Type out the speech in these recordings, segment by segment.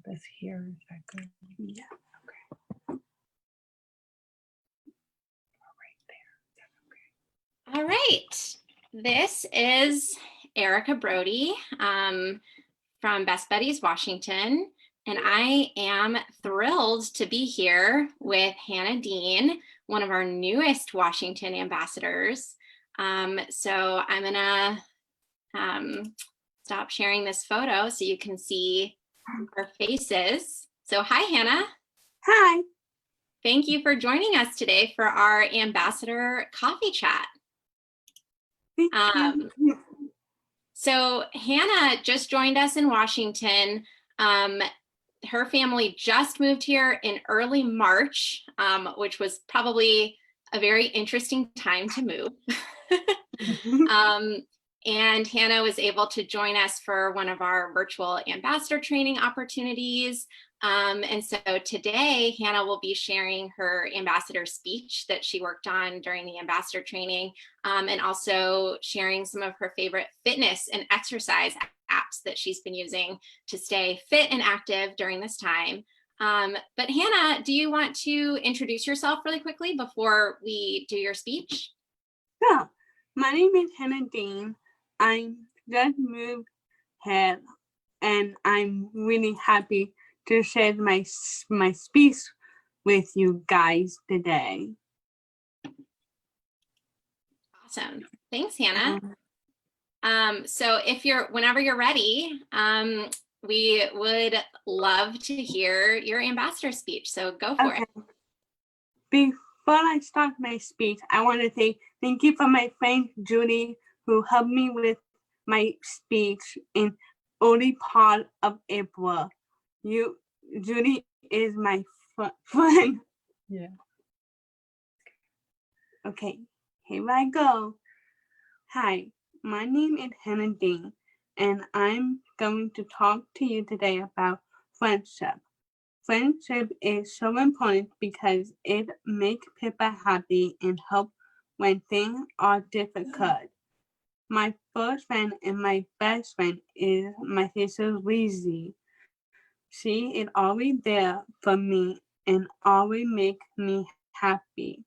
this here. Is that good? Yeah. Okay. Right there. Is that okay? All right. This is Erica Brody from Best Buddies Washington, and I am thrilled to be here with Hannah Dean, one of our newest Washington ambassadors. So I'm gonna stop sharing this photo so you can see our faces. So hi, Hannah. Hi. Thank you for joining us today for our ambassador coffee chat. So Hannah just joined us in Washington. Her family just moved here in early March, which was probably a very interesting time to move. And Hannah was able to join us for one of our virtual ambassador training opportunities. And so today, Hannah will be sharing her ambassador speech that she worked on during the ambassador training, and also sharing some of her favorite fitness and exercise apps that she's been using to stay fit and active during this time. But Hannah, do you want to introduce yourself really quickly before we do your speech? Yeah, my name is Hannah Dean. I just moved here and I'm really happy to share my speech with you guys today. Awesome. Thanks, Hannah. So whenever you're ready, we would love to hear your ambassador speech. So go for it. Before I start my speech, I want to say thank you for my friend Judy, who helped me with my speech in early part of April. Judy is my friend. Yeah. Okay, here I go. Hi, my name is Hannah Dean, and I'm going to talk to you today about friendship. Friendship is so important because it makes people happy and help when things are difficult. My first friend and my best friend is my sister Lizzie. She is always there for me and always makes me happy.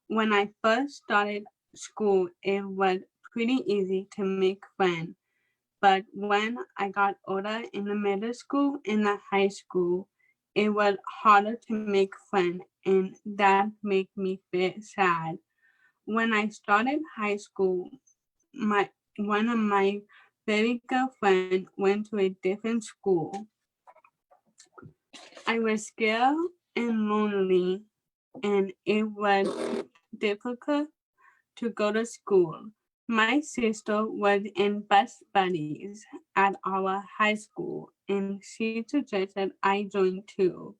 When I first started school, it was pretty easy to make friends. But when I got older in the middle school and the high school, it was harder to make friends, and that made me feel sad. When I started high school, one of my very good friends went to a different school. I was scared and lonely, and it was difficult to go to school. My sister was in Best Buddies at our high school, and she suggested I join too.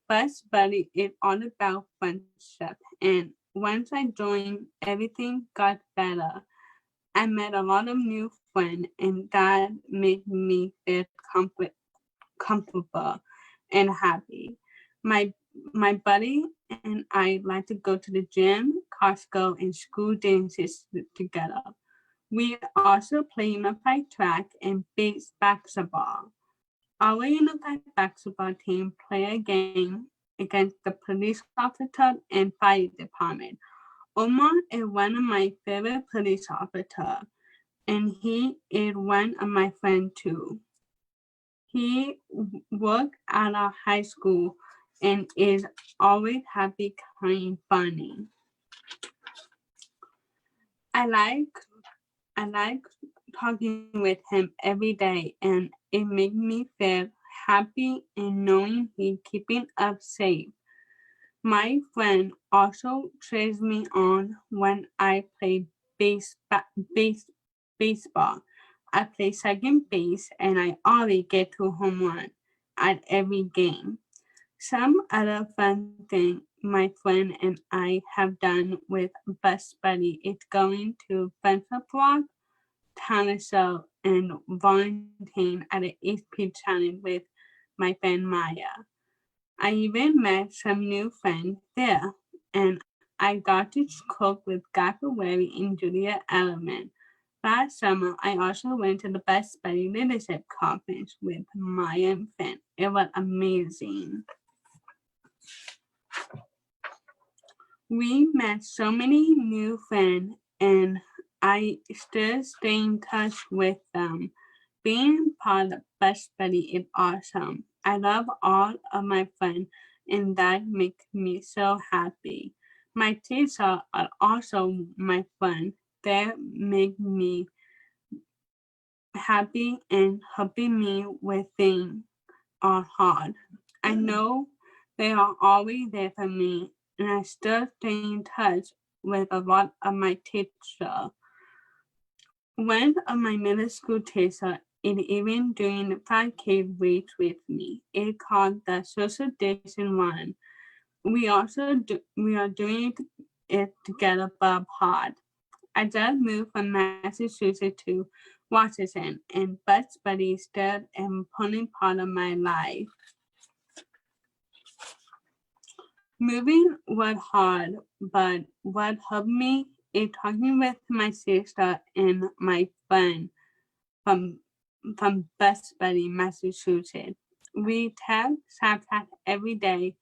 Best Buddy is all about friendship, and once I joined, everything got better. I met a lot of new friends, and that made me feel comfortable and happy. My buddy and I like to go to the gym, Costco, and school dances together. We also play unified track and base basketball. Our unified basketball team play a game against the police officer and fire department. Omar is one of my favorite police officers, and he is one of my friends too. He worked at our high school and is always happy, kind, funny. I like talking with him every day, and it makes me feel happy in knowing he's keeping us safe. My friend also cheers me on when I play baseball. I play second base, and I always get to home run at every game. Some other fun thing my friend and I have done with Best Buddy is going to Fencer Block, Talent Show, and volunteering at the HP challenge with my friend Maya. I even met some new friends there, and I got to cook with Gakawari and Julia Ellerman. Last summer, I also went to the Best Buddy Leadership Conference with Maya and Finn. It was amazing. We met so many new friends, and I still stay in touch with them. Being part of Best Buddy is awesome. I love all of my friends, and that makes me so happy. My teachers are also my friends. They make me happy and helping me with things are hard. I know they are always there for me, and I still stay in touch with a lot of my teachers. One of my middle school teachers is even doing the 5K race with me. It's called the Social Distance Run. We are doing it together but hard. I just moved from Massachusetts to Washington, and Best Buddy is still an important part of my life. Moving was hard, but what helped me is talking with my sister and my friend from Best Buddy, Massachusetts. We text Snapchat every day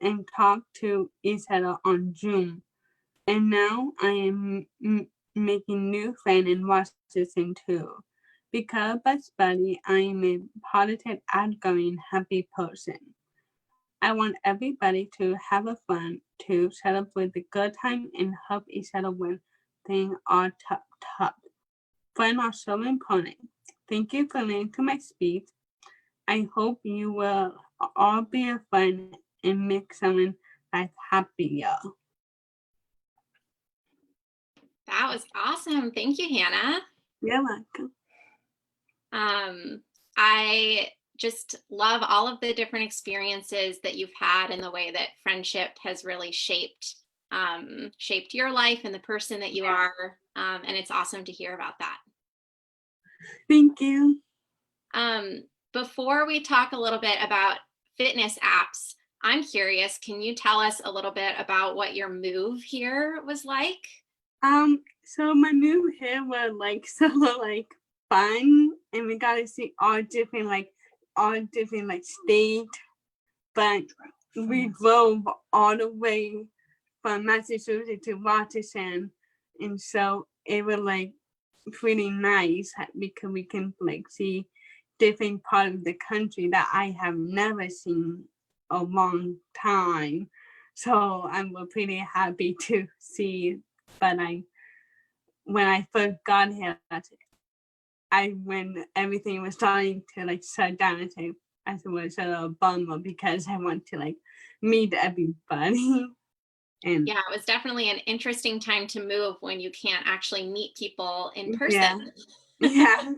and talk to each other on Zoom. And now I am making new friends in Washington too. Because Best Buddy, I am a positive, outgoing, happy person. I want everybody to have a fun, to celebrate the good time and help each other when things are tough. Friends are so important. Thank you for listening to my speech. I hope you will all be a friend and make someone life happier. That was awesome. Thank you, Hannah. You're welcome. I just love all of the different experiences that you've had and the way that friendship has really shaped your life and the person that you are. And it's awesome to hear about that. Thank you. Before we talk a little bit about fitness apps, I'm curious, can you tell us a little bit about what your move here was like? So my move here was so fun, and we got to see all different state, but we drove all the way from Massachusetts to Washington, and so it was pretty nice because we can see different parts of the country that I have never seen a long time. So I'm pretty happy to see. But when I first got here, when everything was starting to shut down, I was a bummer because I want to meet everybody. And yeah, it was definitely an interesting time to move when you can't actually meet people in person. Yeah.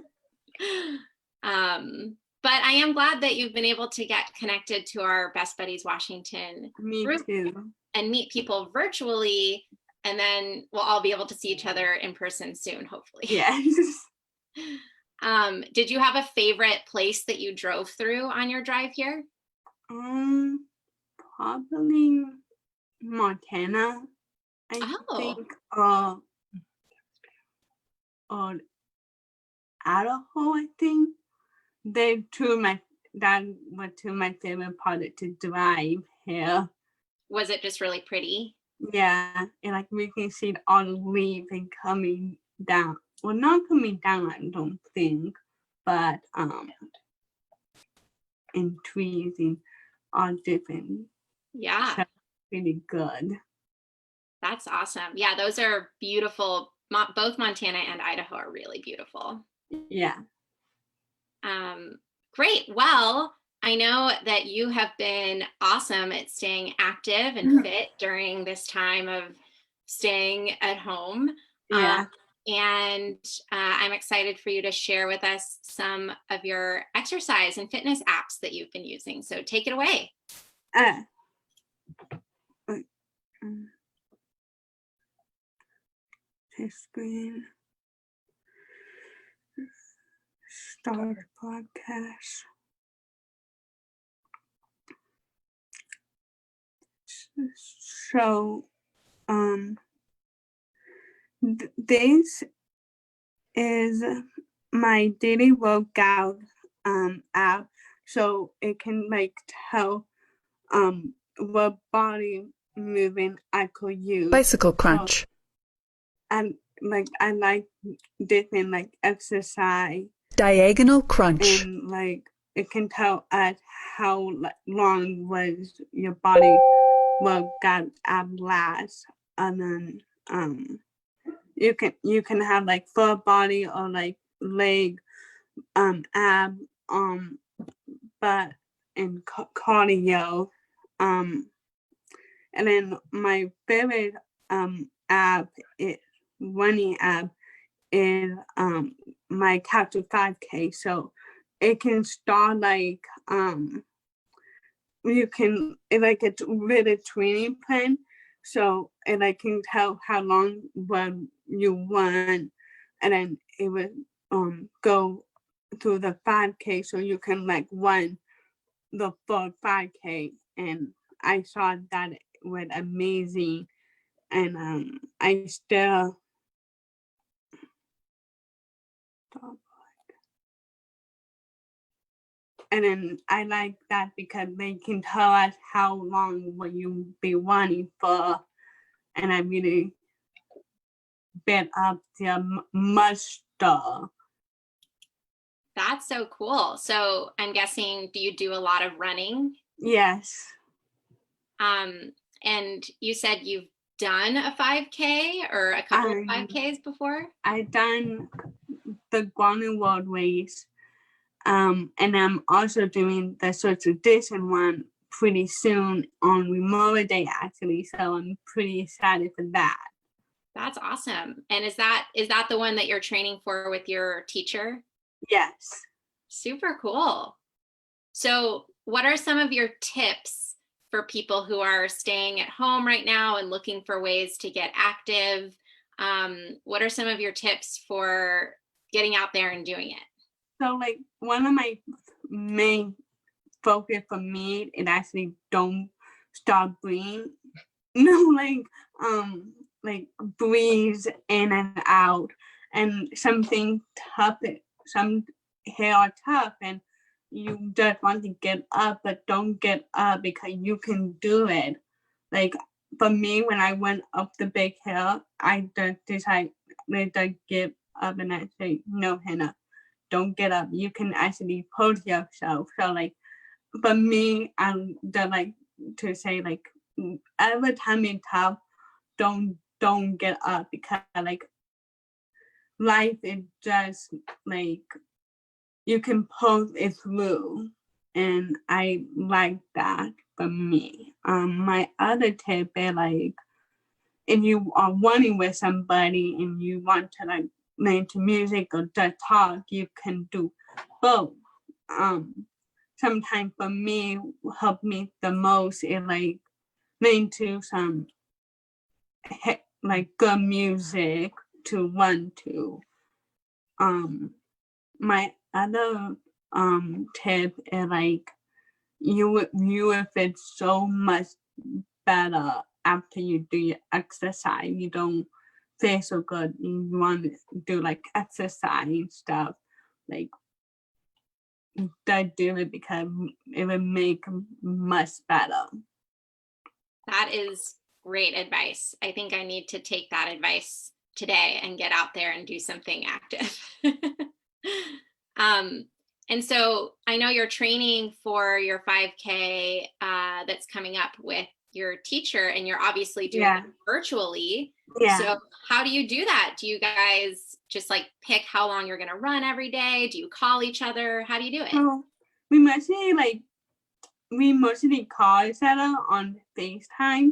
But I am glad that you've been able to get connected to our Best Buddies Washington Me group too. and meet people virtually, and then we'll all be able to see each other in person soon, hopefully. Yes. Did you have a favorite place that you drove through on your drive here? Probably Montana. I think or Idaho, I think. That were two of my favorite parts to drive here. Was it just really pretty? Yeah, and we can see all the leaves and coming down. Well, not coming down, I don't think, but and trees and all different. Yeah. So really good. That's awesome. Yeah, those are beautiful. Both Montana and Idaho are really beautiful. Yeah. Great. Well, I know that you have been awesome at staying active and fit during this time of staying at home. Yeah. And I'm excited for you to share with us some of your exercise and fitness apps that you've been using. So take it away. Screen. Start podcast. So, this is my daily workout app, so it can like tell what body movement I could use. Bicycle crunch. And like I like different like exercise, Diagonal crunch. and like it can tell us how long was your body workout app last, and then you can have like full body or like leg ab butt and cardio, and then my favorite app is running app is my Couch to 5K, so it can start like you can like it's with a training plan, so and I can tell how long when you run, and then it would go through the 5K, so you can like run the full 5K, and I saw that it was amazing, and I still and then I like that because they can tell us how long will you be running for, and I really built up the muscle. That's so cool. So I'm guessing, do you do a lot of running? Yes. And you said you've done a 5K or a couple of 5Ks before? I done the Guangdong World Race, and I'm also doing the social distance one pretty soon on Memorial Day, actually. So I'm pretty excited for that. That's awesome. And is that the one that you're training for with your teacher? Yes. Super cool. So what are some of your tips for people who are staying at home right now and looking for ways to get active? What are some of your tips for getting out there and doing it? So like one of my main focus for me is actually don't stop breathing. No, like breathe in and out, and something tough, some hair are tough, and you just want to get up, but don't get up because you can do it. Like for me, when I went up the big hill, I just decided to give up, and I say, no, Hannah, don't get up. You can actually push yourself. So like for me, I'm just like to say like every time it's tough, don't get up, because like life is just like you can pull it through, and I like that for me. My other tip is like if you are running with somebody and you want to like listen to music or just talk, you can do both. Sometimes for me, help me the most is like listen to some like good music to run to. My other tip is like you will feel so much better after you do your exercise. You don't feel so good. You want to do like exercise stuff, like don't do it because it will make much better. That is great advice. I think I need to take that advice today and get out there and do something active. And so I know you're training for your 5K that's coming up with your teacher, and you're obviously doing it virtually. Yeah. So how do you do that? Do you guys just like pick how long you're going to run every day? Do you call each other? How do you do it? So we mostly call each other on FaceTime.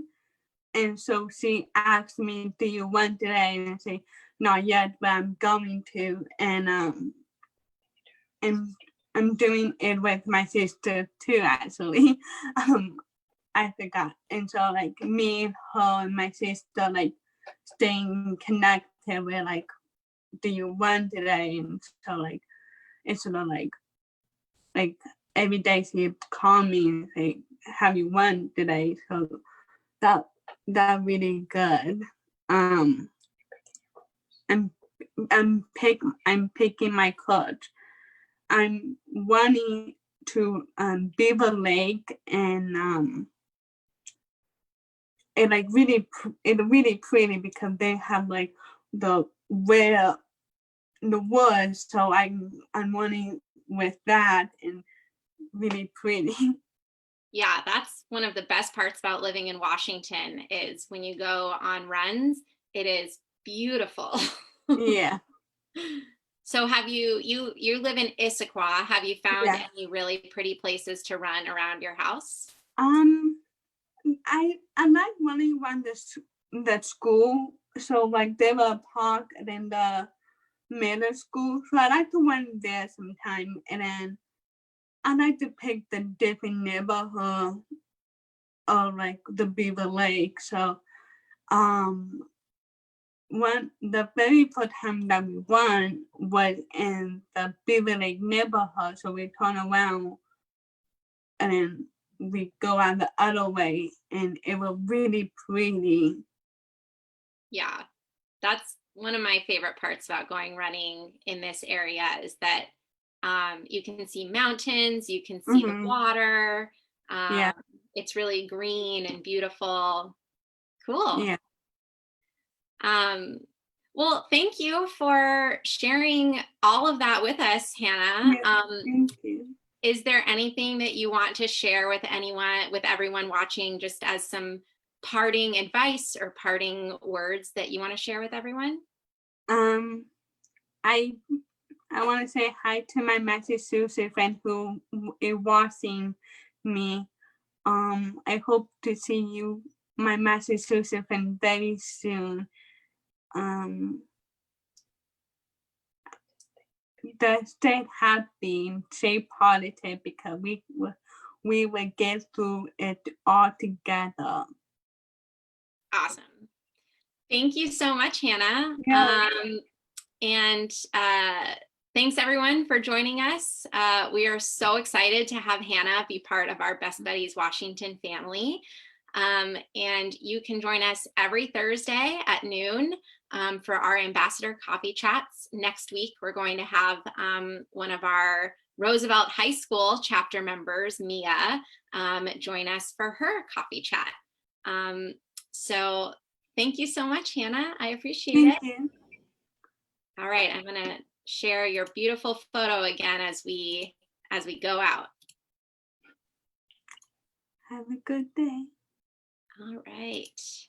And so she asked me, do you run today? And I say, not yet, but I'm going to. And I'm doing it with my sister too, actually. I forgot. And so like me, her, and my sister like staying connected with like, do you run today? And so like it's sort of like every day she call me and say, have you run today? So that really good. And I'm picking my coach. I'm running to Beaver Lake, and it like it's really pretty because they have like the woods, so I'm running with that and really pretty. Yeah, that's one of the best parts about living in Washington is when you go on runs, it is beautiful. Yeah. So have you live in Issaquah, have you found Yeah. any really pretty places to run around your house? I like running around the school. So like there's a park and then the middle school. So I like to run there sometime, and then I like to pick the different neighborhood or like the Beaver Lake. So when the very first time that we won was in the Beaver Lake neighborhood. So we turn around and then we go out the other way, and it was really pretty. Yeah, that's one of my favorite parts about going running in this area is that you can see mountains, you can see the Mhm. water. Yeah. It's really green and beautiful. Cool. Yeah. Well, thank you for sharing all of that with us, Hannah. Yeah. Thank you. Is there anything that you want to share with everyone watching, just as some parting advice or parting words that you want to share with everyone? I want to say hi to my Massachusetts friend who is watching me. I hope to see you, my Massachusetts friend, very soon. Just stay happy, stay positive, because we will get through it all together. Awesome. Thank you so much, Hannah. Yeah. And thanks everyone for joining us. We are so excited to have Hannah be part of our Best Buddies Washington family. And you can join us every Thursday at noon for our ambassador coffee chats. Next week, we're going to have one of our Roosevelt High School chapter members, Mia, join us for her coffee chat. So thank you so much, Hannah. I appreciate it. Thank you. All right, I'm gonna share your beautiful photo again as we go out. Have a good day. All right.